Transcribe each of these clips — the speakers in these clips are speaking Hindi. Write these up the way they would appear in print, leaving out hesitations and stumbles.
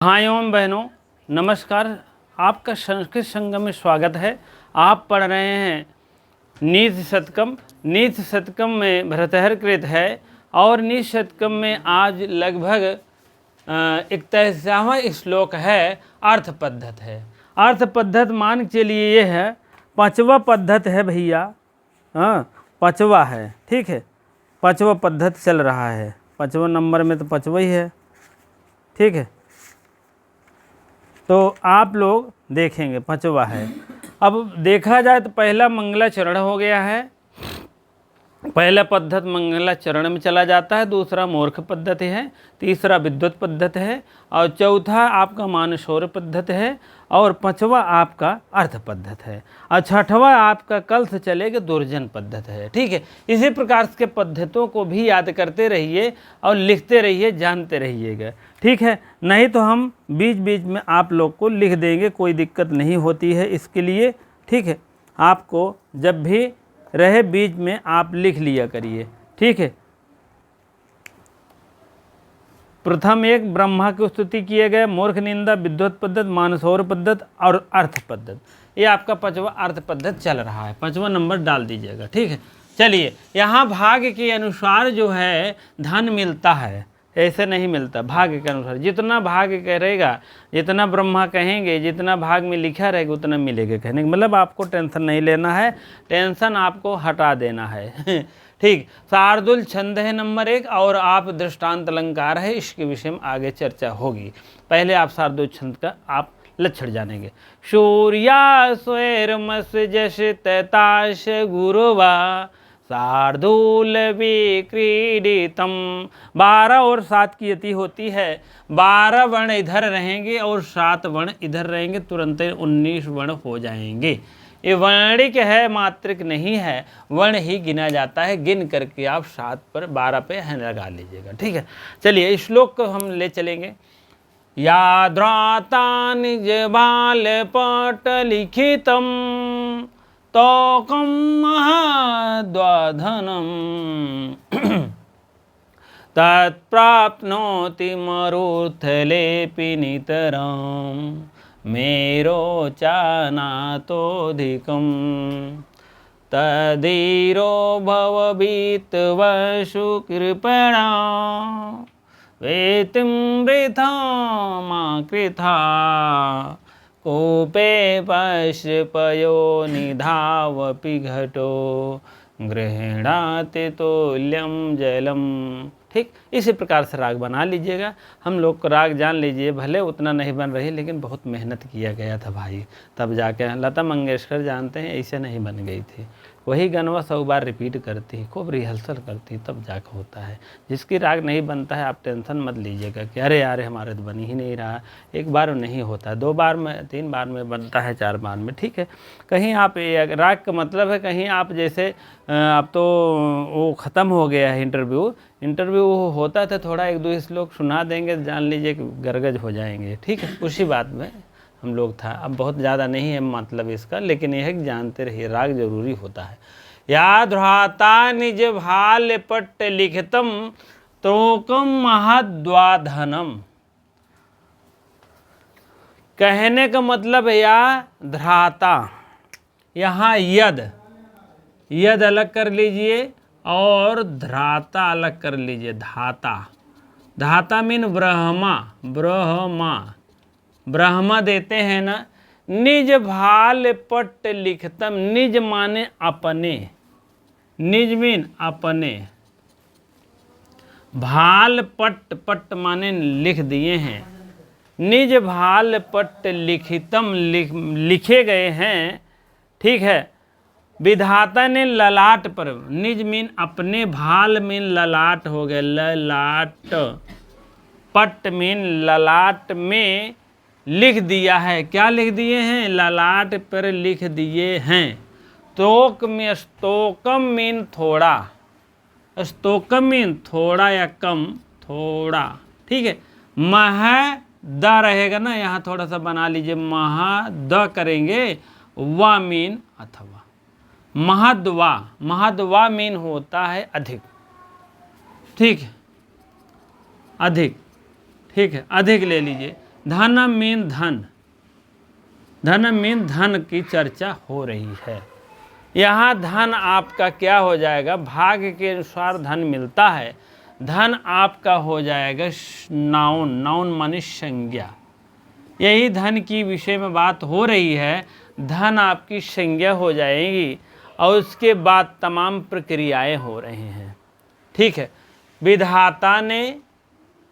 भाइयों बहनों नमस्कार। आपका संस्कृत संगम में स्वागत है। आप पढ़ रहे हैं नीति शतकम। नीति शतकम में भर्तृहरि है और नीति शतकम में आज लगभग 41वां श्लोक है। अर्थ पद्धत है। अर्थ पद्धत मान के चलिए ये है 5वां पद्धत है भैया। हाँ 5वां है, ठीक है। 5वां पद्धत चल रहा है। 5वां नंबर में तो 5वां ही है, ठीक है। तो आप लोग देखेंगे 5वां है। अब देखा जाए तो पहला मंगलाचरण हो गया है। पहला पद्धत मंगलाचरण में चला जाता है, दूसरा मूर्ख पद्धति है, तीसरा विद्वत पद्धति है और चौथा आपका मानसौर पद्धति है और 5वां आपका अर्थ पद्धति है और 6वां आपका कल से चलेगा दुर्जन पद्धति है, ठीक है। इसी प्रकार के पद्धतों को भी याद करते रहिए और लिखते रहिए, जानते रहिएगा, ठीक है। नहीं तो हम बीच बीच में आप लोग को लिख देंगे, कोई दिक्कत नहीं होती है इसके लिए, ठीक है। आपको जब भी रहे बीच में आप लिख लिया करिए, ठीक है। प्रथम एक ब्रह्मा की स्तुति किए गए, मूर्ख निंदा, विद्वत पद्धत, मानसौर पद्धत और अर्थ पद्धत। ये आपका 5वां अर्थ पद्धत चल रहा है। 5वां नंबर डाल दीजिएगा, ठीक है। चलिए, यहाँ भाग्य के अनुसार जो है धन मिलता है, ऐसे नहीं मिलता। भाग्य के अनुसार जितना भाग्य करेगा, जितना ब्रह्मा कहेंगे, जितना भाग में लिखा रहेगा उतना मिलेगा। कहने का मतलब आपको टेंशन नहीं लेना है, टेंशन आपको हटा देना है ठीक। शार्दुल छंद है नंबर 1 और आप दृष्टांत अलंकार है, इसके विषय में आगे चर्चा होगी। पहले आप शार्दुल छंद का आप लक्षण जानेंगे। सूर्या स्वेर मस जश तैताश गुरुवा शार्दूल विक्रीडितम। 12 और 7 की यति होती है। 12 वर्ण इधर रहेंगे और 7 वर्ण इधर रहेंगे, तुरंत 19 वर्ण हो जाएंगे। ये वर्णिक है, मात्रिक नहीं है। वर्ण ही गिना जाता है, गिन करके आप 7 पर 12 पे लगा लीजिएगा, ठीक है। चलिए इस श्लोक को हम ले चलेंगे। याद्राता निज बाल पट लिखितम तोकम महद्वाधनम तत्प्राप्नोति मरुथलेऽपि नितरं मेरोचानातोऽधिकं तदीरो भवभीतवशु कृपणा वेतिं वृथा मा कृथा कूपे पश्यपयो निधावपि घटो गृह्णाति तुल्यं जलम, ठीक। इसी प्रकार से राग बना लीजिएगा। हम लोग को राग जान लीजिए, भले उतना नहीं बन रही लेकिन बहुत मेहनत किया गया था भाई, तब जाके लता मंगेशकर जानते हैं ऐसे नहीं बन गई थी। वही गनवा 100 बार रिपीट करती, खूब रिहर्सल करती, तब जाकर होता है। जिसकी राग नहीं बनता है आप टेंशन मत लीजिएगा कि अरे यार हमारे तो बन ही नहीं रहा। एक बार नहीं होता, 2 बार में, 3 बार में बनता है, 4 बार में, ठीक है। कहीं आप राग का मतलब है, कहीं आप जैसे अब तो वो ख़त्म हो गया है इंटरव्यू होता था, थोड़ा 1-2 श्लोक सुना देंगे, जान लीजिए कि गरगज हो जाएंगे, ठीक है। उसी बात में हम लोग था। अब बहुत ज़्यादा नहीं है मतलब इसका, लेकिन यह कि जानते रहिए राग जरूरी होता है। याद्राता निज भाल पट्ट लिखितम त्रोकम महद्वाधनम। कहने का मतलब है या ध्राता, यहाँ यद अलग कर लीजिए और ध्राता अलग कर लीजिए। धाता मीन ब्रह्मा देते हैं ना। निज भाल पट्ट लिखतम, निज माने अपने, निज मीन अपने, भाल पट्ट माने लिख दिए हैं। निज भाल पट्ट लिखितम लिखे गए हैं, ठीक है। विधाता ने ललाट पर, निज मीन अपने, भाल मीन ललाट हो गए, ललाट, पट्ट मीन ललाट में लिख दिया है। क्या लिख दिए हैं? ललाट पर लिख दिए हैं। तोक में स्तोकम मीन थोड़ा, स्तोकम मीन थोड़ा या कम, थोड़ा, ठीक है। मह द रहेगा ना, यहाँ थोड़ा सा बना लीजिए, महा द करेंगे, वा मीन अथवा, महद्वा मीन होता है अधिक, ठीक है, अधिक, ठीक है, अधिक ले लीजिए। धन मीन धन, धन मीन धन की चर्चा हो रही है। यहाँ धन आपका क्या हो जाएगा, भाग्य के अनुसार धन मिलता है। धन आपका हो जाएगा नाउन, नाउन माने संज्ञा। यही धन की विषय में बात हो रही है। धन आपकी संज्ञा हो जाएगी और उसके बाद तमाम प्रक्रियाएं हो रही हैं। ठीक है। विधाता ने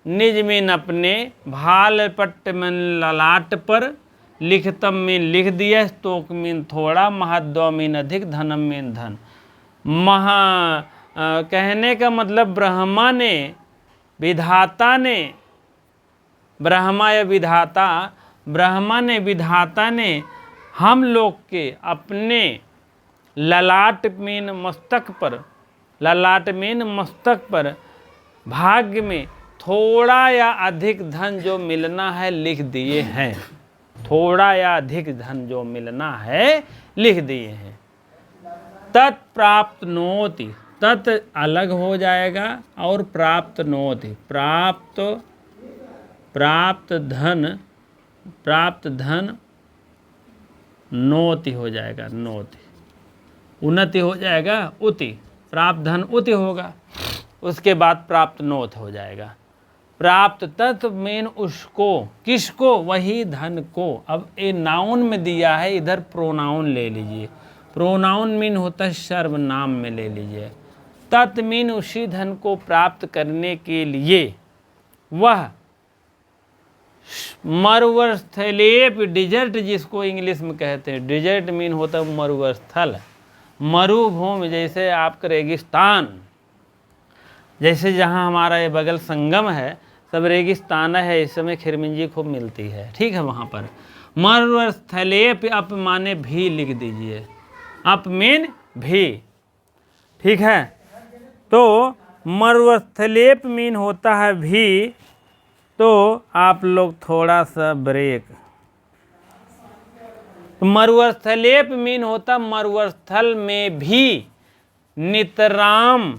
निज में अपने भाल पट्ट में ललाट पर लिखतम में लिख दिया, स्तोक में थोड़ा, महद्व में अधिक, धनम में धन। कहने का मतलब ब्रह्मा ने, विधाता ने, ब्रह्मा या विधाता, ब्रह्मा ने, विधाता ने हम लोग के अपने ललाट में मस्तक पर, ललाट में मस्तक पर भाग्य में थोड़ा या अधिक धन जो मिलना है लिख दिए हैं। थोड़ा या अधिक धन जो मिलना है लिख दिए हैं। तत्प्राप्त नोति, तत् अलग हो जाएगा और प्राप्त नोति, प्राप्त, प्राप्त धन, प्राप्त धन नोति हो जाएगा, नोति, उन्नति हो जाएगा, उति, प्राप्त धन उति होगा, उसके बाद प्राप्त नोत हो जाएगा। प्राप्त तत्व मीन उसको, किसको, वही धन को। अब ये नाउन में दिया है, इधर प्रोनाउन ले लीजिए। प्रोनाउन मीन होता है सर्वनाम में ले लीजिए। तत् मीन उसी धन को प्राप्त करने के लिए वह मरुस्थलेप, डिजर्ट जिसको इंग्लिश में कहते हैं, डिजर्ट मीन होता है मरुस्थल, मरुभूमि, जैसे आपका रेगिस्तान, जैसे जहाँ हमारा ये बगल संगम है सब रेगिस्तान है, इस समय खिरमिंजी खूब मिलती है। ठीक है। वहाँ पर मरुस्थलेप, अप माने भी लिख दीजिए, अप मीन भी। ठीक है। तो मरुस्थलेप मीन होता है भी। तो आप लोग थोड़ा सा ब्रेक, मरुस्थलेप मीन होता मरुस्थल में भी नितराम,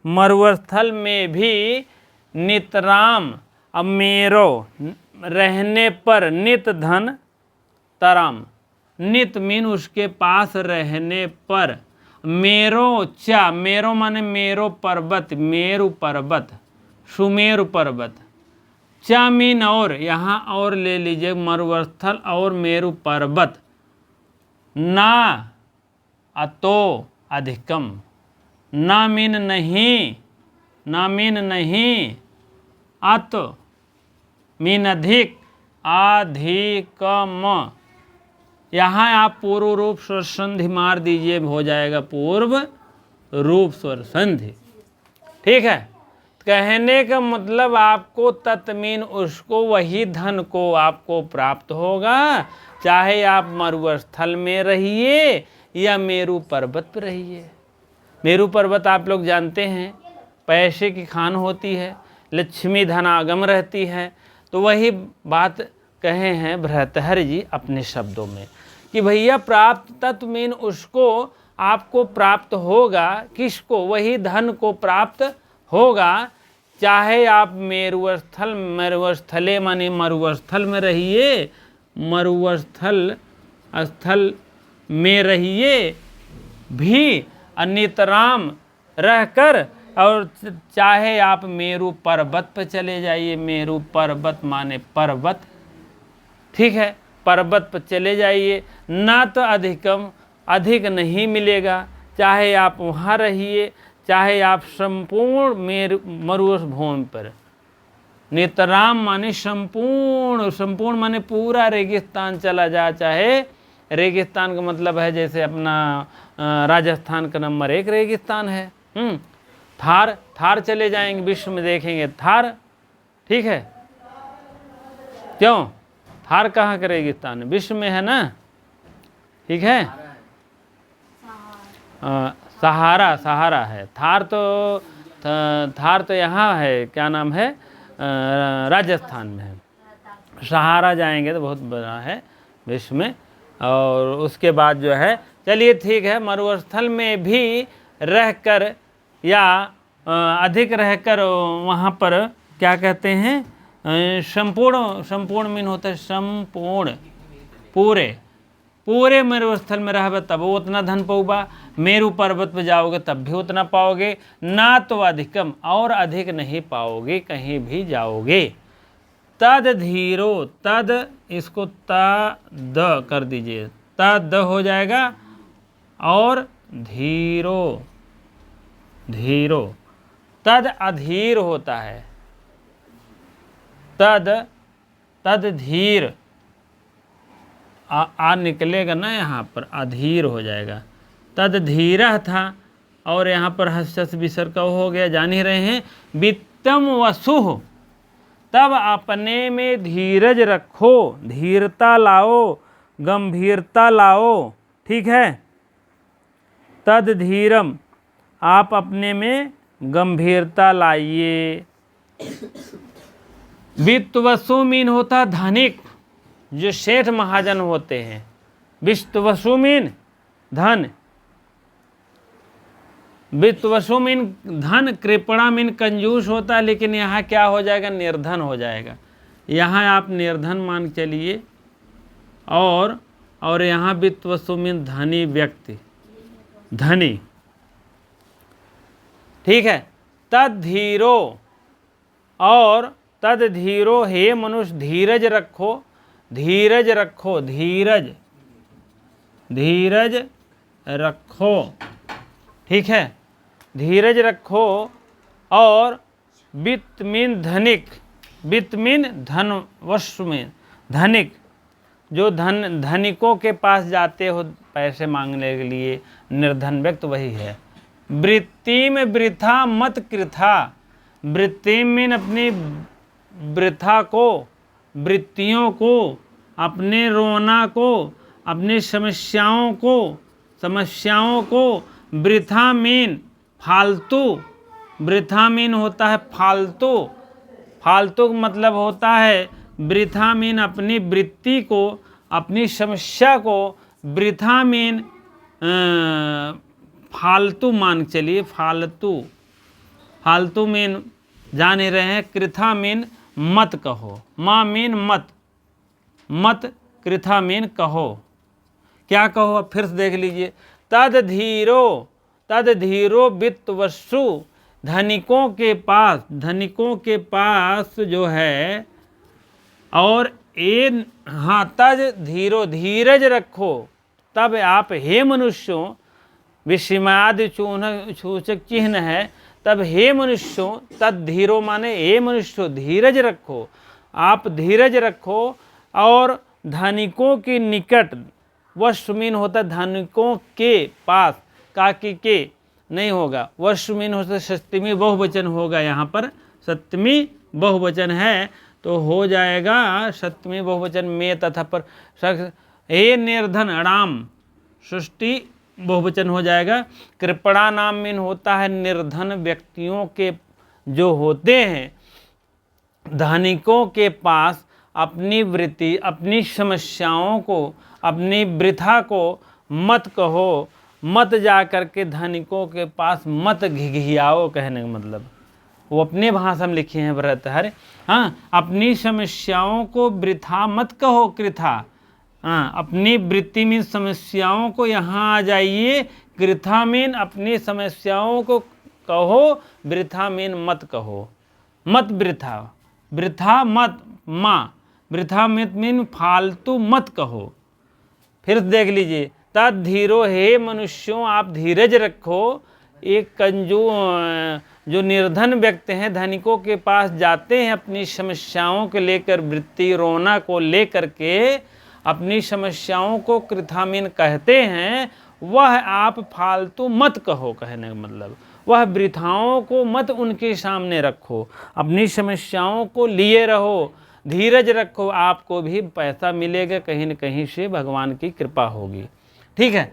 मरुस्थल में भी नितराम। अब मेरो रहने पर, नित धन तरम, नित मीन उसके पास रहने पर। मेरो चा, मेरो माने मेरो पर्वत, मेरु पर्वत, सुमेरु पर्वत। चा मीन और, यहाँ और ले लीजिए, मरुस्थल और मेरु पर्वत। ना अतो अधिकम, ना मीन नहीं, ना मीन नहीं, अत मीन अधिक, अधिकम। यहाँ आप पूर्व रूप स्वर संधि मार दीजिए, हो जाएगा पूर्व रूप स्वर संधि। ठीक है। कहने का मतलब आपको तत्मीन उसको, वही धन को आपको प्राप्त होगा, चाहे आप मरुस्थल में रहिए या मेरु पर्वत पर रहिए। मेरु पर्वत आप लोग जानते हैं पैसे की खान होती है, लक्ष्मी धनागम रहती है। तो वही बात कहे हैं भर्तृहरि जी अपने शब्दों में कि भैया प्राप्त तत्व मीन उसको आपको प्राप्त होगा, किसको, वही धन को प्राप्त होगा, चाहे आप मेरुस्थल, मरुस्थले माने मरुस्थल में रहिए, मरुस्थल स्थल में रहिए भी, नितराम रहकर, और चाहे आप मेरु पर्वत पर चले जाइए, मेरु पर्वत माने पर्वत। ठीक है। पर्वत पर चले जाइए, ना तो अधिकम, अधिक नहीं मिलेगा, चाहे आप वहाँ रहिए, चाहे आप संपूर्ण मरुभूमि पर। नितराम माने संपूर्ण, संपूर्ण माने पूरा रेगिस्तान चला जा, चाहे रेगिस्तान का मतलब है जैसे अपना राजस्थान का नंबर 1 रेगिस्तान है। थार, थार चले जाएंगे, विश्व में देखेंगे थार। ठीक है। क्यों, थार कहाँ का रेगिस्तान है, विश्व में है ना। ठीक है। सहारा, सहारा है। थार तो, थार तो यहाँ है, क्या नाम है, राजस्थान में है। सहारा जाएंगे तो बहुत बड़ा है विश्व में। और उसके बाद जो है, चलिए ठीक है, मरुस्थल में भी रहकर या अधिक रहकर वहाँ पर क्या कहते हैं, संपूर्ण, संपूर्ण मीन होता है संपूर्ण, पूरे, पूरे मेरु स्थल में रहबे तब वो उतना धन पाओबा, मेरु पर्वत पे जाओगे तब भी उतना पाओगे, ना तो अधिकम, और अधिक नहीं पाओगे कहीं भी जाओगे। तद धीरो, तद इसको द कर दीजिए, तद हो जाएगा, और धीरो, धीरो, तद अधीर होता है, तद, तद धीर, आ निकलेगा ना यहाँ पर, अधीर हो जाएगा। तद धीरह था, और यहाँ पर हस्त विसर्ग का हो गया, जान ही रहे हैं। वित्तम वसुह, तब अपने में धीरज रखो, धीरता लाओ, गंभीरता लाओ, ठीक है। तद धीरम, आप अपने में गंभीरता लाइए। वित्त वसु मीन होता धनिक, जो सेठ महाजन होते हैं। वित्त वसु मीन धन, वित्त वसु मीन धन, कृपणा मीन कंजूस होता है, लेकिन यहाँ क्या हो जाएगा, निर्धन हो जाएगा। यहाँ आप निर्धन मान चलिए, और यहाँ वित्त वसु मीन धनी व्यक्ति, धनी, ठीक है। तद धीरो, और तद धीरो, हे मनुष्य धीरज रखो, धीरज रखो, धीरज, धीरज रखो, ठीक है, धीरज रखो। और वित्त मीन धनिक, वित्त मीन धन, वस्तु मीन धनिक, जो धनिकों के पास जाते हो पैसे मांगने के लिए, निर्धन व्यक्ति वही है। वृत्ति में वृथा मत कृथा, वृत्ति मीन अपनी वृथा को, वृत्तियों को, अपने रोना को, अपनी समस्याओं को, वृथा मीन फालतू, वृथा मीन होता है फालतू, फालतू का मतलब होता है, वृथा मीन अपनी वृत्ति को, अपनी समस्या को, वृथा मीन फालतू मान चलिए, फालतू, फालतू मीन जान ही रहे हैं। कृथा मीन मत कहो, माँ मीन मत, मत, कृथा मीन कहो, क्या कहो, अब फिर से देख लीजिए। तद धीरो, तद धीरो वित्त वस्तु, धनिकों के पास, धनिकों के पास जो है, और ए, हाँ, तद धीरो, धीरज रखो, तब आप हे मनुष्यों, विस्मयादि सूचक चिन्ह है, तब हे मनुष्यों, तद धीरो माने हे मनुष्यों धीरज रखो, आप धीरज रखो। और धनिकों के निकट, वस्तुमीन होता धनिकों के पास, काकी के नहीं होगा, वस्तुमीन होता सप्तमी बहुवचन होगा, यहाँ पर सप्तमी बहुवचन है तो हो जाएगा सप्तमी बहुवचन में तथा पर, हे निर्धन राम, सृष्टि बहुवचन हो जाएगा। कृपणा नाम मीन होता है निर्धन व्यक्तियों के जो होते हैं, धनिकों के पास अपनी वृत्ति, अपनी समस्याओं को, अपनी वृथा को मत कहो, मत जा करके धनिकों के पास मत घिघियाओ, कहने का मतलब वो अपने भाषा में लिखे हैं भरतहरि। हाँ, अपनी समस्याओं को वृथा मत कहो, कृथा, हाँ, अपनी वृत्ति में समस्याओं को यहाँ आ जाइए, कृथा मीन अपनी समस्याओं को कहो, वृथा मीन मत कहो, मत वृथा, वृथा मत, माँ, वृथा मत मीन फालतू मत कहो। फिर देख लीजिए, तद धीरो, हे मनुष्यों आप धीरज रखो। एक जो निर्धन व्यक्ति हैं, धनिकों के पास जाते हैं अपनी समस्याओं को लेकर, वृत्ति रोना को लेकर के अपनी समस्याओं को कृथामीन कहते हैं, वह आप फालतू मत कहो, कहने का मतलब वह वृथाओं को मत उनके सामने रखो, अपनी समस्याओं को लिए रहो, धीरज रखो, आपको भी पैसा मिलेगा, कहीं न कहीं से भगवान की कृपा होगी। ठीक है,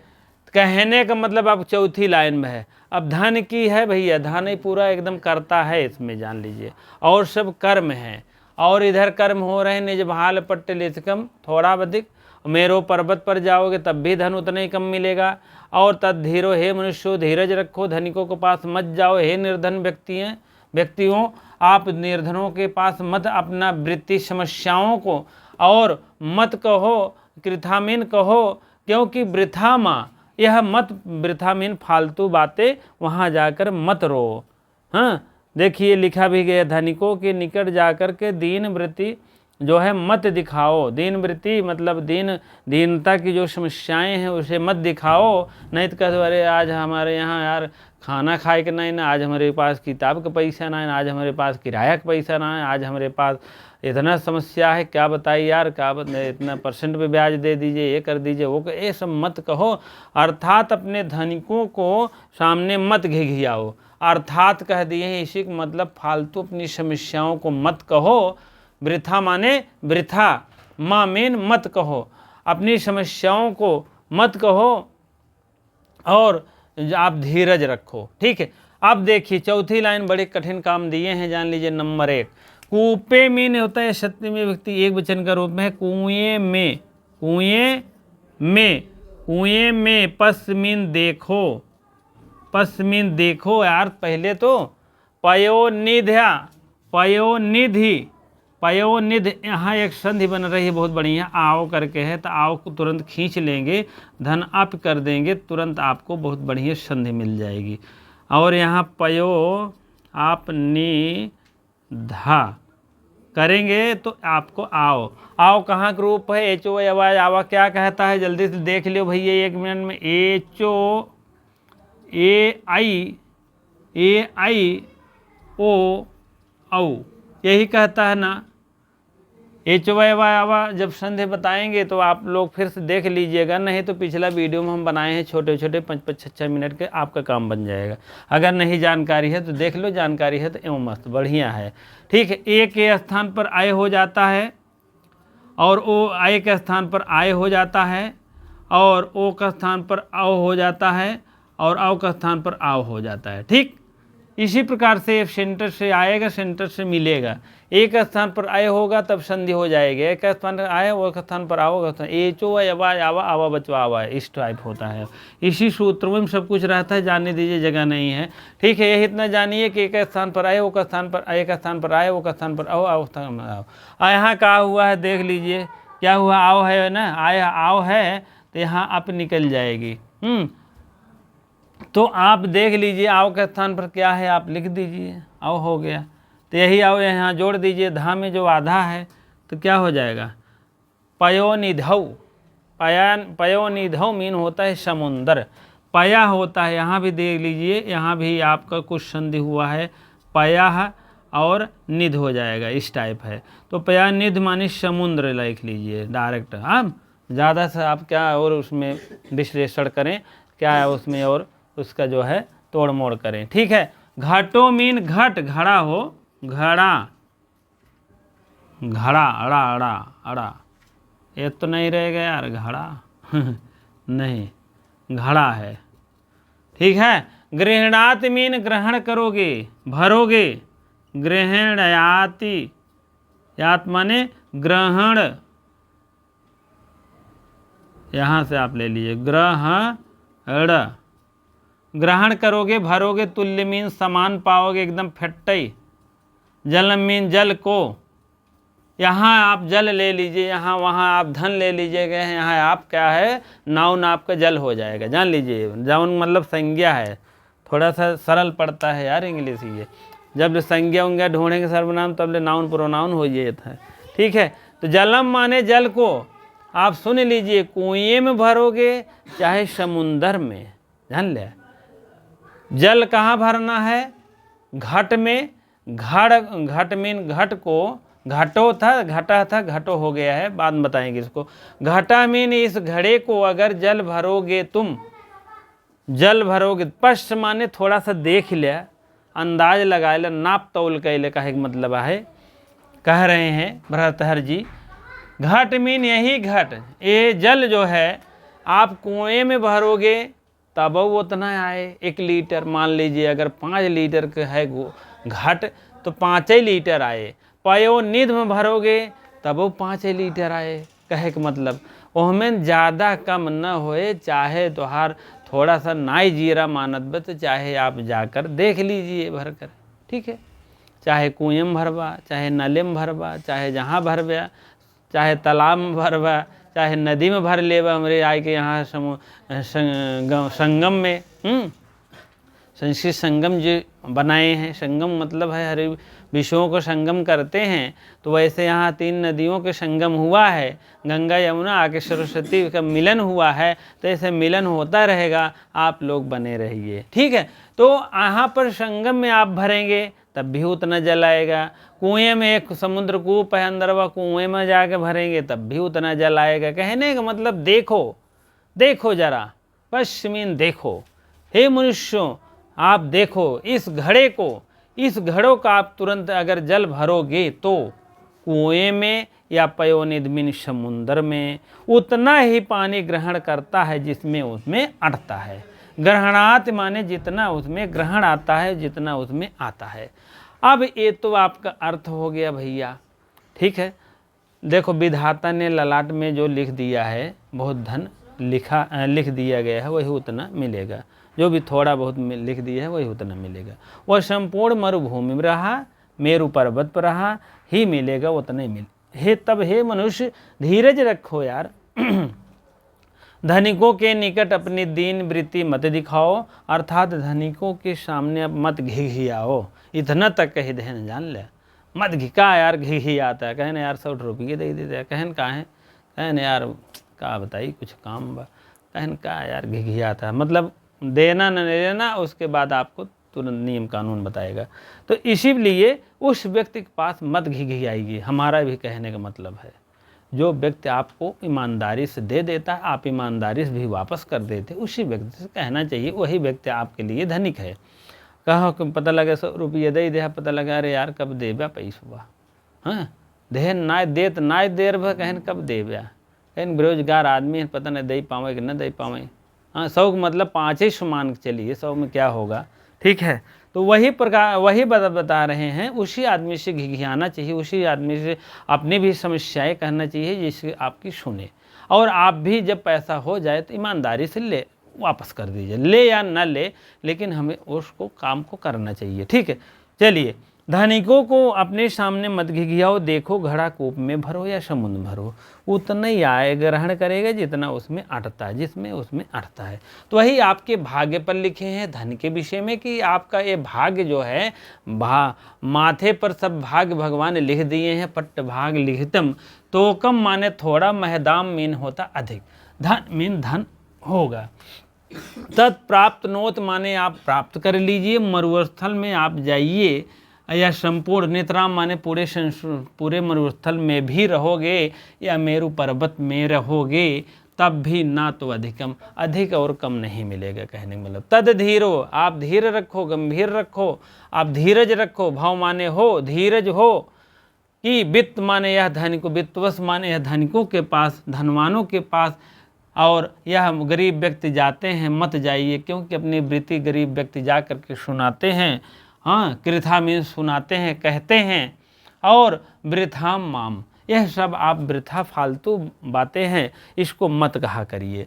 कहने का मतलब अब चौथी लाइन में है। अब धन की है भैया, धन ही पूरा एकदम करता है इसमें, जान लीजिए, और सब कर्म है, और इधर कर्म हो रहे हैं निज भाल पट्ट लेचकम, थोड़ा अधिक, मेरो पर्वत पर जाओगे तब भी धन उतना ही कम मिलेगा। और तद धीरो, हे मनुष्यो धीरज रखो, धनिकों के पास मत जाओ, हे निर्धन व्यक्ति हैं, व्यक्तियों, आप निर्धनों के पास मत अपना वृत्ति समस्याओं को और मत कहो कृथामीन कहो, क्योंकि वृथा माँ, यह मत वृथा मीन फालतू बातें वहाँ जाकर मत रो। हाँ, देखिए लिखा भी गया, धनिकों के निकट जाकर के दीन वृत्ति जो है मत दिखाओ। दीन वृत्ति मतलब दीनता की जो समस्याएं हैं उसे मत दिखाओ, नहीं तो कहते अरे आज हमारे यहाँ यार खाना खाए के नहीं ना, आज हमारे पास किताब का पैसा ना है, आज हमारे पास किराया का पैसा ना है, आज हमारे पास इतना समस्या है, क्या बताइए यार, क्या इतना परसेंट पे ब्याज दे दीजिए, ये कर दीजिए, वो ये सब मत कहो। अर्थात अपने धनिकों को सामने मत घिघियाओ। अर्थात कह दिए इसी का मतलब फालतू अपनी समस्याओं को मत कहो। वृथा माने वृथा, माँ मेन मत कहो, अपनी समस्याओं को मत कहो और आप धीरज रखो। ठीक है, अब देखिए चौथी लाइन बड़े कठिन काम दिए हैं, जान लीजिए। नंबर 1, कूपे मीन होता है सत्य में व्यक्ति एक वचन का रूप में है, कुएं में, कुएं में, कुएं में। पश्मीन देखो, पश्मीन देखो यार, पहले तो पयोनिध्या, पयोनिधि, पयोनिध, यहाँ एक संधि बन रही है बहुत बढ़िया, आओ करके है, तो आओ को तुरंत खींच लेंगे, धन अप कर देंगे, तुरंत आपको बहुत बढ़िया संधि मिल जाएगी। और यहाँ पयो आप नि धा करेंगे तो आपको आओ, आओ कहाँ का रूप है, एचो आवाज, आवा क्या कहता है जल्दी से देख लियो भैया 1 मिनट में। एचो ए आई ओ औ, यही कहता है ना। एच वाई वाई आवा जब संधि बताएंगे तो आप लोग फिर से देख लीजिएगा, नहीं तो पिछला वीडियो में हम बनाए हैं छोटे छोटे 5-5-6 मिनट के, आपका काम बन जाएगा। अगर नहीं जानकारी है तो देख लो, जानकारी है तो एवं मस्त बढ़िया है। ठीक है, ए के स्थान पर आय हो जाता है और ओ आय के स्थान पर आय हो जाता है और ओ का स्थान पर आओ हो जाता है और आओ का स्थान पर आओ हो जाता है। ठीक, इसी प्रकार से सेंटर से आएगा, सेंटर से मिलेगा। एक स्थान पर आय होगा तब संधि हो जाएगी, एक स्थान पर आए वो स्थान पर आओगा, एचो आवा आवा आवा बचवा आवा, इस टाइप होता है। इसी सूत्र में सब कुछ रहता है, जानने दीजिए, जगह नहीं है। ठीक है, यही इतना जानिए कि एक स्थान पर आए वो का स्थान पर, एक स्थान पर आए वो का स्थान पर आओ, आओ स्थान पर आओ। यहाँ क्या हुआ है देख लीजिए, क्या हुआ, आओ है ना, आय आओ है तो यहाँ अप निकल जाएगी। तो आप देख लीजिए आओ के स्थान पर क्या है, आप लिख दीजिए, आओ हो गया। तो यही आओ यहाँ जोड़ दीजिए, धा में जो आधा है तो क्या हो जाएगा, पयोनिधौ, पयोनिधौ मीन होता है समुंदर, पया होता है, यहाँ भी देख लीजिए, यहाँ भी आपका कुछ संधि हुआ है, पया और निध हो जाएगा, इस टाइप है। तो पया निध मानी समुद्र लिख लीजिए डायरेक्ट। हाँ, ज़्यादा से आप क्या और उसमें विश्लेषण करें, क्या है उसमें और उसका जो है तोड़ मोड़ करें। ठीक है, घाटो मीन घट, घड़ा हो, घड़ा, घड़ा, अड़ा अड़ा अड़ा, ये तो नहीं रहेगा यार घड़ा नहीं, घड़ा है। ठीक है, गृहणात मीन ग्रहण करोगे, भरोगे, गृहणयाति, यात माने ग्रहण, यहाँ से आप ले लीजिए ग्रहण, ग्रहण करोगे, भरोगे, तुल्य मीन समान पाओगे, एकदम फट्टई, जल मीन जल को, यहाँ आप जल ले लीजिए, यहाँ वहाँ आप धन ले लीजिएगा, यहाँ आप क्या है नाउन आपका जल हो जाएगा, जान लीजिए। नाउन मतलब संज्ञा है, थोड़ा सा सरल पड़ता है यार इंग्लिश ये, जब संज्ञा उंज्ञा ढूंढेंगे सर्वनाम तब ले नाउन प्रोनाउन हो जाता है। ठीक है, तो जलम माने जल को, आप सुन लीजिए, कुएं में भरोगे चाहे समुंदर में, जान ले। जल कहाँ भरना है, घट में, घट मीन घट को, घटो था घटा था घटो हो गया है, बाद में बताएंगे इसको। घटा मीन इस घड़े को अगर जल भरोगे तुम, जल भरोगे, पश्च माने थोड़ा सा देख लिया, अंदाज लगा ले, नाप तौल कैले का मतलब है, कह रहे हैं भरतहर जी। घट मीन यही घट, ये जल जो है आप कुएं में भरोगे तब वो उतना आए, 1 लीटर मान लीजिए, अगर 5 लीटर का है घट तो 5 लीटर आए। पयो निध में भरोगे तब वो 5 लीटर आए, कहे का मतलब ओहमें ज़्यादा कम न होए, चाहे तोहार थोड़ा सा नाई जीरा मानत बे तो चाहे आप जाकर देख लीजिए भर कर। ठीक है, चाहे कुएं में भरवा, चाहे नले में भरवा, चाहे जहाँ भरवा, चाहे तालाब में भरवा, चाहे नदी में भर लेवा, हमारे आए के यहाँ संगम में संस्कृत संगम जो बनाए हैं, संगम मतलब है हर विषयों को संगम करते हैं, तो वैसे यहाँ 3 नदियों के संगम हुआ है, गंगा यमुना आके सरस्वती का मिलन हुआ है, तो ऐसे मिलन होता रहेगा, आप लोग बने रहिए, ठीक है। तो यहाँ पर संगम में आप भरेंगे तब भी उतना जल आएगा, कुएं में एक समुद्र कूप है अंदर, वह कुएं में जाके भरेंगे तब भी उतना जल आएगा। कहने का मतलब देखो, देखो जरा, पश्चिमीन देखो, हे मनुष्यों आप देखो इस घड़े को, इस घड़ों का आप तुरंत अगर जल भरोगे तो कुएं में या पयोनिधि मीन समुद्र में उतना ही पानी ग्रहण करता है जिसमें उसमें अटता है। ग्रहणात माने जितना उसमें ग्रहण आता है, जितना उसमें आता है। अब ये तो आपका अर्थ हो गया भैया, ठीक है। देखो विधाता ने ललाट में जो लिख दिया है, बहुत धन लिख दिया गया है, वही उतना मिलेगा। जो भी थोड़ा बहुत लिख दिया है वही उतना मिलेगा। वह संपूर्ण मरुभूमि में रहा, मेरु पर्वत पर रहा, ही मिलेगा उतना ही हे तब हे मनुष्य धीरज रखो यार। धनिकों के निकट अपनी दीन वृत्ति मत दिखाओ, अर्थात धनिकों के सामने अब मत घिघियाओ। इतना तक कही देन जान ले, मत घिका यार, घिघियाता है। कहने यार 100 रुपये दे देते, कहन का है, कहने यार का बताई कुछ काम बा, कहन का यार घिघियाता है, मतलब देना न लेना, उसके बाद आपको तुरंत नियम कानून बताएगा। तो इसीलिए उस व्यक्ति के पास मत घिघियाइए, हमारा भी कहने का मतलब है। जो व्यक्ति आपको ईमानदारी से दे देता है, आप ईमानदारी से भी वापस कर देते, उसी व्यक्ति से कहना चाहिए, वही व्यक्ति आपके लिए धनिक है। कहो कि पता लगे 100 रुपये दे दे, पता लगा अरे यार कब देबा पैसा, हाँ दे ना देत ना देर भा, कहन कब देबा, कहन बेरोजगार आदमी है, पता नहीं दे पावे कि न दे पावे। हाँ 100 का मतलब 5 ही मान के चलिए, 100 में क्या होगा, ठीक है। तो वही प्रकार वही बता रहे हैं, उसी आदमी से घिघियाना चाहिए, उसी आदमी से अपनी भी समस्याएं कहना चाहिए जिससे आपकी सुने। और आप भी जब पैसा हो जाए तो ईमानदारी से ले वापस कर दीजिए, ले या न ले, लेकिन हमें उसको काम को करना चाहिए, ठीक है। चलिए, धनिकों को अपने सामने मत घिघियाओ, देखो घड़ा कूप में भरो या समुद्र भरो, उतना ही आय ग्रहण करेगा जितना उसमें अटता है, जिसमें उसमें अटता है। तो वही आपके भाग्य पर लिखे हैं धन के विषय में कि आपका ये भाग्य जो है, माथे पर सब भाग्य भगवान ने लिख दिए हैं। पट्ट भाग लिखितम, तो कम माने थोड़ा, महदाम मीन होता अधिक, धन मीन धन होगा। तत्प्राप्त नोत माने आप प्राप्त कर लीजिए, मरुस्थल में आप जाइए, या संपूर्ण नेत्राम माने पूरे मरुस्थल में भी रहोगे, या मेरु पर्वत में रहोगे, तब भी ना तो अधिकम, अधिक और कम नहीं मिलेगा। कहने का मतलब तद धीरो, आप धीर रखो, गंभीर रखो, आप धीरज रखो, भाव माने हो, धीरज हो, कि वित्त माने यह धनिको, वित्तवश माने यह धनिकों के पास, धनवानों के पास, और यह गरीब व्यक्ति जाते हैं मत जाइए, क्योंकि अपनी वृत्ति गरीब व्यक्ति जा करके सुनाते हैं। हाँ, कृथा मीन सुनाते हैं, कहते हैं, और वृथाम माम, यह सब आप वृथा फालतू बातें हैं, इसको मत कहा करिए।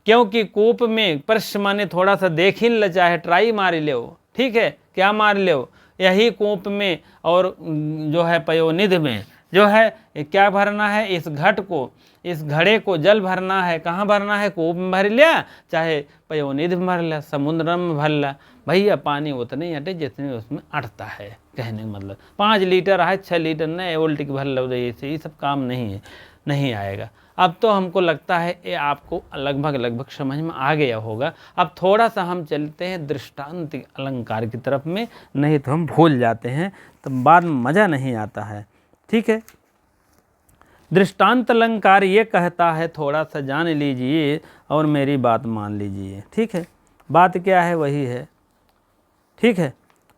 क्योंकि कूप में प्रश्न माने थोड़ा सा देख ही ल, चाहे ट्राई मार लो, ठीक है, क्या मार लो, यही कूप में और जो है पयोनिधि में जो है क्या भरना है, इस घट को, इस घड़े को जल भरना है। कहाँ भरना है, कूप में भर लिया, चाहे पयोनिधि में भर लिया, समुद्र में भर लिया, भैया पानी उतने ही अटे जितने उसमें अटता है। कहने का मतलब 5 लीटर है, 6 लीटर नहीं उल्टी भर लो, ऐसे ये सब काम नहीं है, नहीं आएगा। अब तो हमको लगता है ये आपको लगभग समझ में आ गया होगा। अब थोड़ा सा हम चलते हैं दृष्टांत अलंकार की तरफ में, नहीं तो हम भूल जाते हैं, तो बाद में मज़ा नहीं आता है, ठीक है। दृष्टांत अलंकार ये कहता है, थोड़ा सा जान लीजिए और मेरी बात मान लीजिए, ठीक है। बात क्या है, वही है, ठीक है।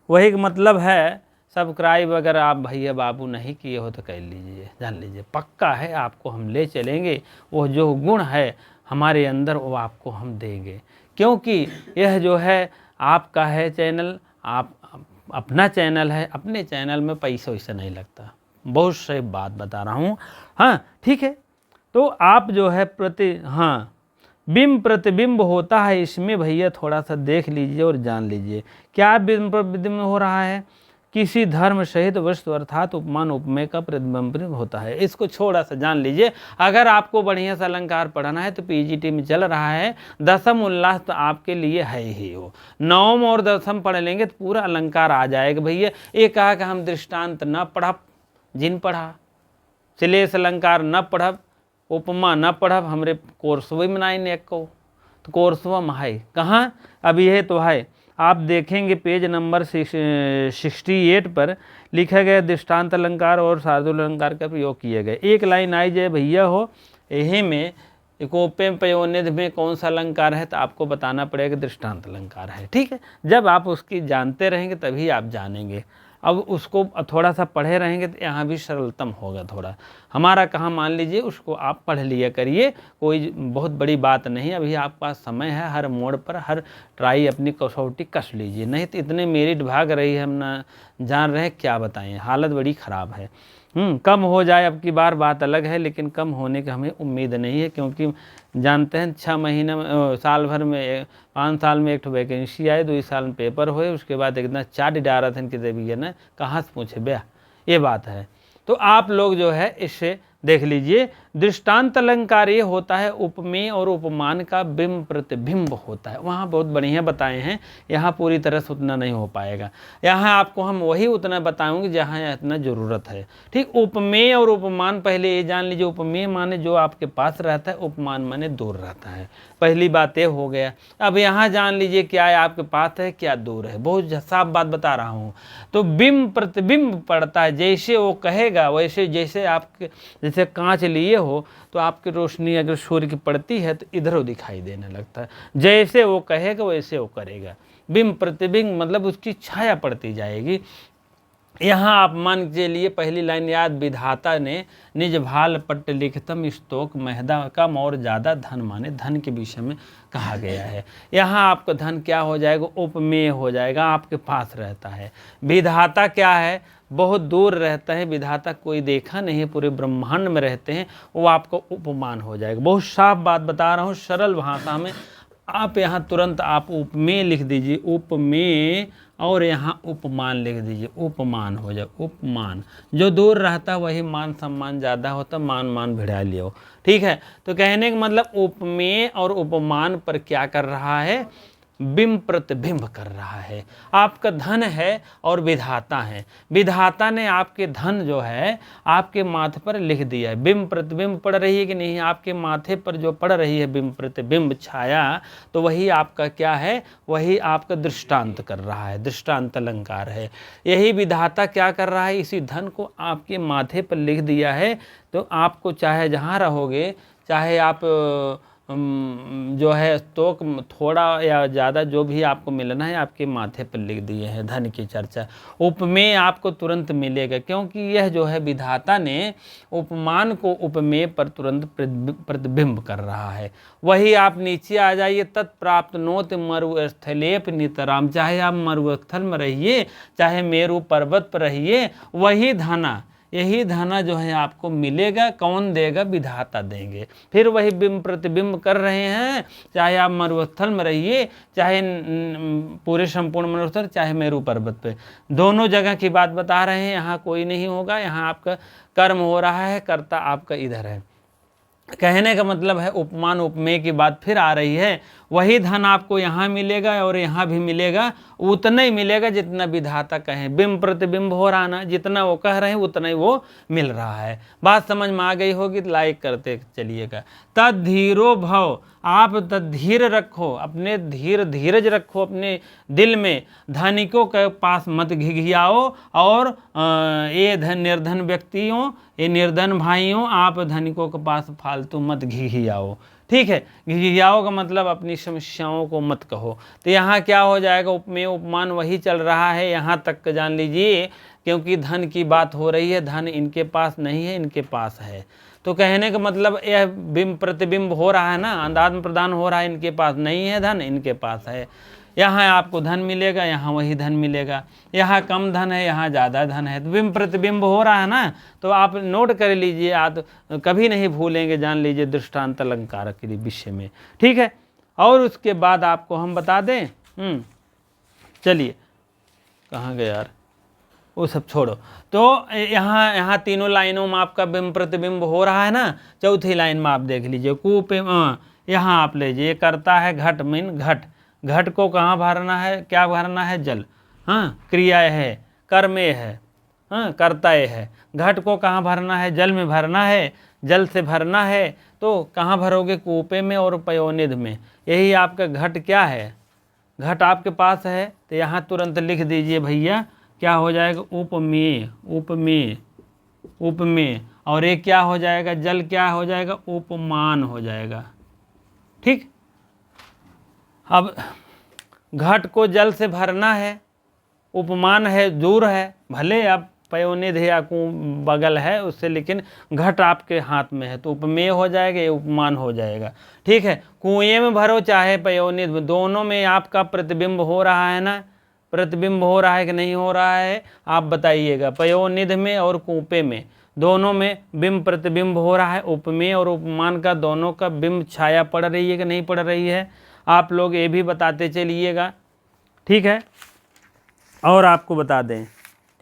वही मतलब है, सब्सक्राइब अगर आप भैया बाबू नहीं किए हो तो कर लीजिए, जान लीजिए, पक्का है आपको हम ले चलेंगे, वो जो गुण है हमारे अंदर वो आपको हम देंगे। क्योंकि यह जो है आपका है चैनल, आप अपना चैनल है, अपने चैनल में पैसा वैसा नहीं लगता, बहुत सही बात बता रहा हूँ, हाँ ठीक है। तो आप जो है हाँ बिंब प्रतिबिंब होता है इसमें, भैया थोड़ा सा देख लीजिए और जान लीजिए क्या बिंब प्रतिबिंब हो रहा है, किसी धर्म सहित वस्तु अर्थात उपमान उपमेय का प्रतिबिंब होता है। इसको थोड़ा सा जान लीजिए। अगर आपको बढ़िया सा अलंकार पढ़ना है तो पीजीटी में चल रहा है, दसम उल्लास तो आपके लिए है ही हो। नवम और दसम पढ़ लेंगे तो पूरा अलंकार आ जाएगा भैया। ये कहा कि हम दृष्टांत न पढ़ब, जिन पढ़ा श्लेष अलंकार न पढ़ब, उपमा न पढ़ब, हमरे कोर्सवे में नहीं ने को, तो कोर्सवा में है कहाँ, अब यह तो है। आप देखेंगे पेज नंबर 68 पर लिखा गया दृष्टांत अलंकार और शार्दूल अलंकार का प्रयोग किए गए। एक लाइन आई जाए भैया हो, यही में इकोपे पयोनिध में कौन सा अलंकार है तो आपको बताना पड़ेगा दृष्टांत अलंकार है। ठीक है, जब आप उसकी जानते रहेंगे तभी आप जानेंगे। अब उसको थोड़ा सा पढ़े रहेंगे तो यहाँ भी सरलतम होगा थोड़ा। हमारा कहाँ मान लीजिए उसको आप पढ़ लिया करिए, कोई बहुत बड़ी बात नहीं। अभी आपके पास समय है, हर मोड़ पर हर ट्राई अपनी कसौटी कस लीजिए, नहीं तो इतने मेरिट भाग रही है, हम ना जान रहे क्या बताएं, हालत बड़ी ख़राब है। कम हो जाए अब की बार बात अलग है, लेकिन कम होने की हमें उम्मीद नहीं है, क्योंकि जानते हैं 6 महीने में, साल भर में 5 साल में एक तो वैकेंसी आए, 2 साल में पेपर होए, उसके बाद एकदम चार्ट डारा था इनके देवी ना कहाँ से पूछे भैया, ये बात है। तो आप लोग जो है इससे देख लीजिए, दृष्टांत अलंकार ये होता है उपमेय और उपमान का बिंब प्रतिबिंब होता है। वहाँ बहुत बढ़िया बताए हैं, यहाँ पूरी तरह से उतना नहीं हो पाएगा। यहाँ आपको हम वही उतना बताऊंगे जहाँ इतना ज़रूरत है। ठीक, उपमेय और उपमान पहले ये जान लीजिए, उपमेय माने जो आपके पास रहता है, उपमान माने दूर रहता है। पहली बात ये हो गया। अब यहाँ जान लीजिए क्या है आपके पास है क्या दूर है, बहुत साफ बात बता रहा हूँ। तो बिंब प्रतिबिंब पड़ता है, जैसे वो कहेगा वैसे, जैसे आपके जैसे कांच लिए हो तो आपकी रोशनी अगर सूर्य की पड़ती है तो इधर दिखाई देने लगता है, जैसे वो कहेगा वैसे वो करेगा। बिंब प्रतिबिंब मतलब उसकी छाया पड़ती जाएगी। यहाँ आप मान के लिए पहली लाइन याद, विधाता ने निज भाल पट्ट लिखतम स्तोक महदा कम और ज़्यादा धन, माने धन के विषय में कहा गया है। यहाँ आपका धन क्या हो जाएगा, उपमेय हो जाएगा, आपके पास रहता है। विधाता क्या है, बहुत दूर रहता है, विधाता कोई देखा नहीं है, पूरे ब्रह्मांड में रहते हैं, वो आपको उपमान हो जाएगा। बहुत साफ बात बता रहा हूँ, सरल भाषा में। आप यहाँ तुरंत आप उपमेय लिख दीजिए, उपमेय, और यहाँ उपमान लिख दीजिए, उपमान हो जाए। उपमान जो दूर रहता है वही मान सम्मान ज़्यादा होता, मान भिड़ा लियो। ठीक है, तो कहने का मतलब उपमेय और उपमान पर क्या कर रहा है, बिंब प्रतिबिंब कर रहा है। आपका धन है और विधाता है, विधाता ने आपके धन जो है आपके माथे पर लिख दिया है। बिंब प्रतिबिंब पड़ रही है कि नहीं, आपके माथे पर जो पड़ रही है बिंब प्रतिबिंब छाया, तो वही आपका क्या है, वही आपका दृष्टांत कर रहा है, दृष्टांत अलंकार है। यही विधाता क्या कर रहा है, इसी धन को आपके माथे पर लिख दिया है। तो आपको चाहे जहाँ रहोगे, चाहे आप जो है तो थोड़ा या ज़्यादा जो भी आपको मिलना है आपके माथे पर लिख दिए हैं धन की चर्चा। उपमेय आपको तुरंत मिलेगा, क्योंकि यह जो है विधाता ने उपमान को उपमेय पर तुरंत प्रतिबिंब कर रहा है। वही आप नीचे आ जाइए, तत्प्राप्त नोत मरुस्थलेप नितराम, चाहे आप मरुस्थल में रहिए चाहे मेरु पर्वत पर रहिए, वही धना, यही धना जो है आपको मिलेगा। कौन देगा, विधाता देंगे। फिर वही बिंब प्रतिबिंब कर रहे हैं, चाहे आप मरुस्थल में रहिए, चाहे पूरे संपूर्ण मरुस्थल, चाहे मेरु पर्वत पे, दोनों जगह की बात बता रहे हैं। यहाँ कोई नहीं होगा, यहाँ आपका कर्म हो रहा है, कर्ता आपका इधर है। कहने का मतलब है उपमान उपमेय की बात फिर आ रही है। वही धन आपको यहाँ मिलेगा और यहाँ भी मिलेगा, उतना ही मिलेगा जितना विधाता कहें। बिंब प्रतिबिंब हो रहा ना, जितना वो कह रहे हैं उतना ही वो मिल रहा है। बात समझ में आ गई होगी तो लाइक करते चलिएगा। तद्धीरो भव, आप तद्धीर रखो, अपने धीरज रखो अपने दिल में, धनिकों के पास मत घिघियाओ, और ये निर्धन व्यक्तियों, ये निर्धन भाइयों, आप धनिकों के पास फालतू मत घिघियाओ। ठीक है, घिघियाओ का मतलब अपनी समस्याओं को मत कहो। तो यहाँ क्या हो जाएगा, उपमेय उपमान वही चल रहा है यहाँ तक जान लीजिए, क्योंकि धन की बात हो रही है। धन इनके पास नहीं है, इनके पास है। तो कहने का मतलब यह बिंब प्रतिबिंब हो रहा है ना, आदान प्रदान हो रहा है। इनके पास नहीं है धन, इनके पास है। यहाँ आपको धन मिलेगा, यहाँ वही धन मिलेगा। यहाँ कम धन है, यहाँ ज़्यादा धन है। तो बिंब प्रतिबिंब हो रहा है ना, तो आप नोट कर लीजिए, आप कभी नहीं भूलेंगे, जान लीजिए दृष्टांत अलंकार के विषय में। ठीक है, और उसके बाद आपको हम बता दें, चलिए कहाँ गए यार, वो सब छोड़ो। तो यहाँ तीनों लाइनों में आपका बिंब प्रतिबिंब हो रहा है ना। चौथी लाइन में आप देख लीजिए कूपे, यहाँ आप लीजिए करता है घट मीन घट, घट को कहाँ भरना है, क्या भरना है, जल। हाँ, क्रिया है, कर्म है, हाँ कर्ता है। घट को कहाँ भरना है, जल में भरना है, जल से भरना है। तो कहाँ भरोगे, कूपे में और पयोनिध में। यही आपका घट क्या है, घट आपके पास है तो यहाँ तुरंत लिख दीजिए भैया, क्या हो जाएगा, उपमेय, उपमेय, उपमेय। और ये क्या हो जाएगा, जल क्या हो जाएगा, उपमान हो जाएगा। ठीक, अब घट को जल से भरना है, उपमान है, दूर है, भले आप पयोनिध या बगल है उससे, लेकिन घट आपके हाथ में है तो उपमेय हो जाएगा, ये उपमान हो जाएगा। ठीक है, कुएं में भरो चाहे पयोनिध में, दोनों में आपका प्रतिबिंब हो रहा है ना, प्रतिबिंब हो रहा है कि नहीं हो रहा है, आप बताइएगा। पयोनिध में और कूपे में दोनों में बिंब प्रतिबिंब हो रहा है, उपमेय और उपमान का दोनों का बिंब छाया पड़ रही है कि नहीं पड़ रही है, आप लोग ये भी बताते चलिएगा। ठीक है, और आपको बता दें,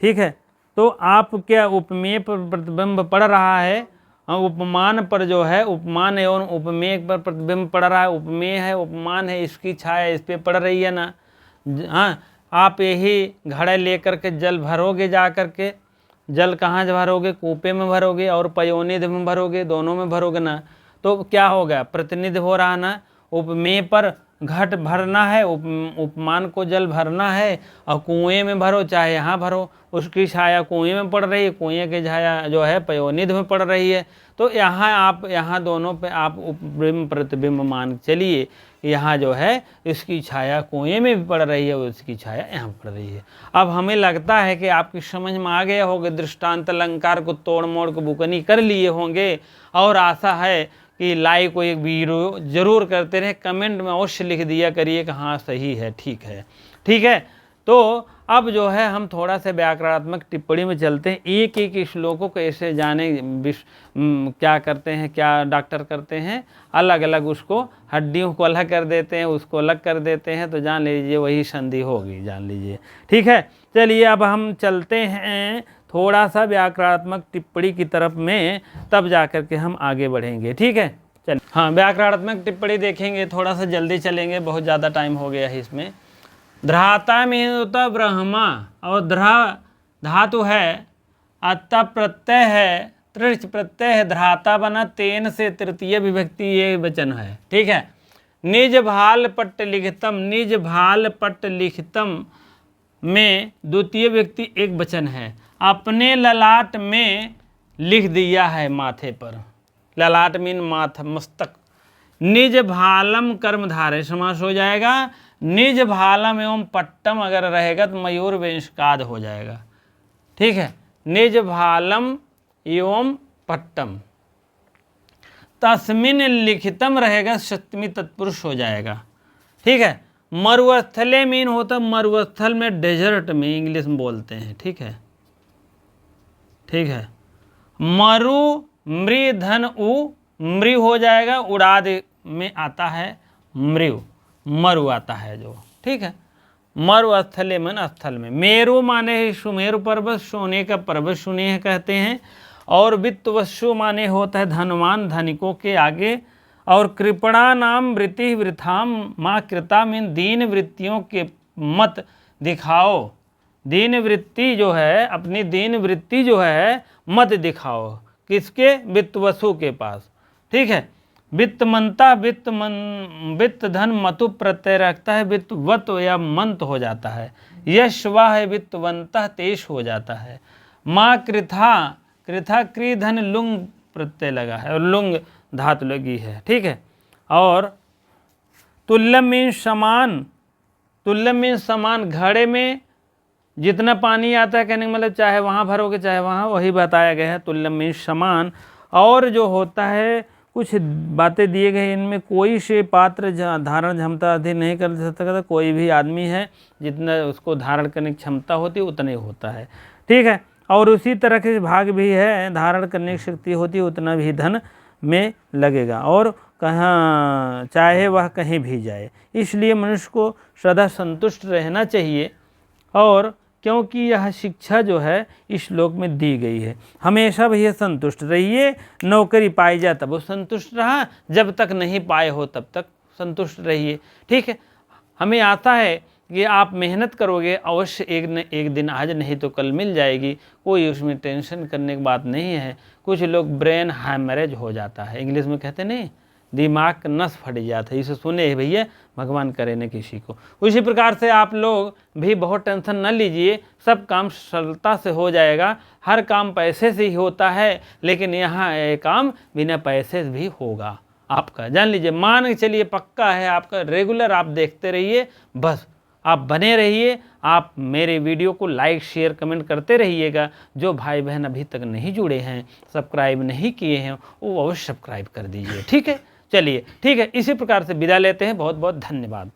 ठीक है, तो आप क्या उपमेय पर प्रतिबिंब पड़ रहा है, उपमान पर जो है, उपमान एवं उपमेय पर प्रतिबिंब पड़ रहा है, उपमेय है, उपमान है, इसकी छाया इस पे पड़ रही है ना। हाँ, आप यही घड़े लेकर के जल भरोगे, जा कर के जल कहाँ भरोगे, कूपे में भरोगे और पयोनिध में भरोगे, दोनों में भरोगे ना, तो क्या होगा, प्रतिनिधि हो रहा ना। उपमेय पर घट भरना है, उपमान को जल भरना है, और कुएं में भरो चाहे यहाँ भरो, उसकी छाया कुएं में पड़ रही है, कुएं की छाया जो है पयोनिध में पड़ रही है। तो यहाँ आप यहाँ दोनों पे आप बिंब प्रतिबिंब मान चलिए, यहाँ जो है इसकी छाया कुएं में भी पड़ रही है, उसकी छाया यहाँ पड़ रही है। अब हमें लगता है कि आपकी समझ में आ गया होगा, दृष्टांत अलंकार को तोड़ मोड़ को बुकनी कर लिए होंगे, और आशा है कि लाइक को एक वीडियो जरूर करते रहे, कमेंट में अवश्य लिख दिया करिए कि हाँ सही है, ठीक है, ठीक है। तो अब जो है हम थोड़ा सा व्याकरणात्मक टिप्पणी में चलते हैं, एक एक श्लोकों को ऐसे जाने क्या करते हैं, क्या डॉक्टर करते हैं, अलग अलग उसको हड्डियों को अलग कर देते हैं, उसको अलग कर देते हैं, तो जान लीजिए वही संधि होगी, जान लीजिए। ठीक है, चलिए अब हम चलते हैं थोड़ा सा व्याकरणात्मक टिप्पणी की तरफ में, तब जा कर के हम आगे बढ़ेंगे। ठीक है, चलिए हाँ व्याकरणात्मक टिप्पणी देखेंगे, थोड़ा सा जल्दी चलेंगे, बहुत ज़्यादा टाइम हो गया है इसमें। ध्राता में होता ब्रह्मा, और ध्रा धातु है, अत्ता प्रत्यय है, तृच प्रत्यय है, ध्राता बना, तेन से तृतीय विभक्ति ये वचन है। ठीक है, निज भाल पट्ट लिखितम, निज भाल पट्ट लिखितम में द्वितीय व्यक्ति एक वचन है, अपने ललाट में लिख दिया है माथे पर, ललाट मीन माथा मस्तक। निज भालम कर्मधारय समास हो जाएगा, निज भालम एवं पट्टम अगर रहेगा तो मयूर वेशकाद हो जाएगा। ठीक है, निज भालम एवं पट्टम, तस्मिन लिखितम रहेगा, सप्तमी तत्पुरुष हो जाएगा। ठीक है, मरुस्थले मीन होता, मरुस्थल में डेजर्ट में इंग्लिश में बोलते हैं। ठीक है, ठीक है, मरु मृ धन उ, मृ हो जाएगा, उड़ाद में आता है मृु, मरु आता है जो। ठीक है, मरुस्थले मन स्थल में, मेरु माने है सुमेरु पर्वत, सोने का पर्वत सुने कहते हैं, और वित्तवस्सु माने होता है धनवान, धनिकों के आगे, और कृपणा नाम वृत्ति वृथाम माँ कृता मीन दीन वृत्तियों के मत दिखाओ, दीन वृत्ति जो है, अपनी दीन वृत्ति जो है मत दिखाओ, किसके, वित्तवसु के पास। ठीक है, वित्तमंता वित्त धन मतु प्रत्यय रखता है, वित्तवत या मंत हो जाता है, यश वह है वित्तवंता तेज हो जाता है। माँ कृथा, कृथा क्री धन लुंग प्रत्यय लगा है और लुंग धातु लगी है। ठीक है, और तुल्य मीन समान, तुल्य मीन समान, घड़े में जितना पानी आता है कहने का मतलब चाहे वहाँ भरोगे चाहे वहाँ, वही बताया गया है, तुल्य मीन समान। और जो होता है कुछ बातें दिए गए, इनमें कोई से पात्र धारण क्षमता अधिक नहीं कर सकता, कोई भी आदमी है जितना उसको धारण करने की क्षमता होती है उतना ही होता है। ठीक है, और उसी तरह के भाग भी है, धारण करने की शक्ति होती है उतना भी धन में लगेगा, और कहाँ चाहे वह कहीं भी जाए। इसलिए मनुष्य को सदा संतुष्ट रहना चाहिए, और क्योंकि यह शिक्षा जो है इस श्लोक में दी गई है। हमेशा भैया संतुष्ट रहिए, नौकरी पाई जाए तब वो संतुष्ट रहा, जब तक नहीं पाए हो तब तक संतुष्ट रहिए। ठीक है, हमें आता है कि आप मेहनत करोगे, अवश्य एक न एक दिन, आज नहीं तो कल मिल जाएगी, कोई उसमें टेंशन करने की बात नहीं है। कुछ लोग ब्रेन हैमरेज हो जाता है, इंग्लिश में कहते नहीं, दिमाग का नस फट जाता है, इसे सुने भैया, भगवान करे न किसी को। उसी प्रकार से आप लोग भी बहुत टेंशन न लीजिए, सब काम सरलता से हो जाएगा। हर काम पैसे से ही होता है, लेकिन यहाँ ये काम बिना पैसे से भी होगा आपका, जान लीजिए, मान के चलिए, पक्का है आपका। रेगुलर आप देखते रहिए, बस आप बने रहिए। आप मेरे वीडियो को लाइक शेयर कमेंट करते रहिएगा। जो भाई बहन अभी तक नहीं जुड़े हैं, सब्सक्राइब नहीं किए हैं, वो अवश्य सब्सक्राइब कर दीजिए। ठीक है, चलिए ठीक है, इसी प्रकार से विदा लेते हैं। बहुत बहुत धन्यवाद।